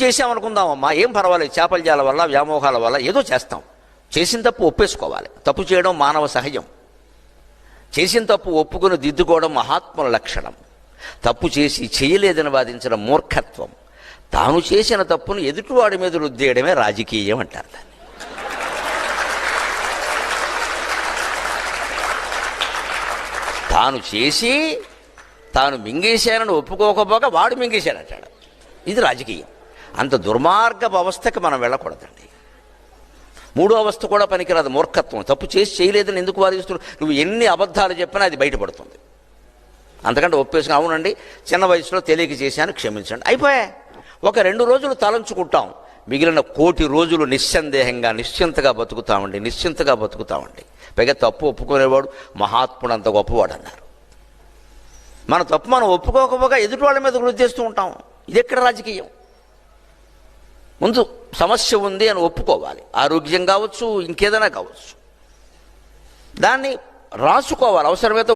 చేసామనుకుందామమ్మా, ఏం పర్వాలేదు, చేపల జాల వల్ల వ్యామోహాల వల్ల ఏదో చేస్తాం. చేసిన తప్పు ఒప్పేసుకోవాలి. తప్పు చేయడం మానవ సహజం. చేసిన తప్పు ఒప్పుకుని దిద్దుకోవడం మహాత్ముల లక్షణం. తప్పు చేసి చేయలేదని వాదించడం మూర్ఖత్వం. తాను చేసిన తప్పును ఎదుటివాడి మీద రుద్దేయడమే రాజకీయం అంటారు దాన్ని. తాను చేసి తాను మింగేశానని ఒప్పుకోకపోగా వాడు మింగేశాడంటాడు. ఇది రాజకీయం. అంత దుర్మార్గపు అవస్థకి మనం వెళ్ళకూడదండి. మూడో అవస్థ కూడా పనికిరాదు, మూర్ఖత్వం. తప్పు చేసి చేయలేదని ఎందుకు వాదిస్తున్నావు? నువ్వు ఎన్ని అబద్ధాలు చెప్పినా అది బయటపడుతుంది. అంతకంటే ఒప్పేసుకుని అవునండి చిన్న వయసులో తెలియక చేశాను, క్షమించండి, అయిపోయా. ఒక 2 రోజులు తలంచుకుంటాం, మిగిలిన 1,000,000 రోజులు నిస్సందేహంగా నిశ్చింతగా బతుకుతామండి. పైగా తప్పు ఒప్పుకునేవాడు మహాత్ముడు అంత గొప్పవాడు అన్నారు. మన తప్పు మనం ఒప్పుకోకపోగా ఎదుటి వాళ్ళ మీద వృద్ధి చేస్తూ ఉంటాం. ఇది ఎక్కడ రాజకీయం? ముందు సమస్య ఉంది అని ఒప్పుకోవాలి. ఆరోగ్యం కావచ్చు, ఇంకేదైనా కావచ్చు, దాన్ని రాసుకోవాలి. అవసరమైతే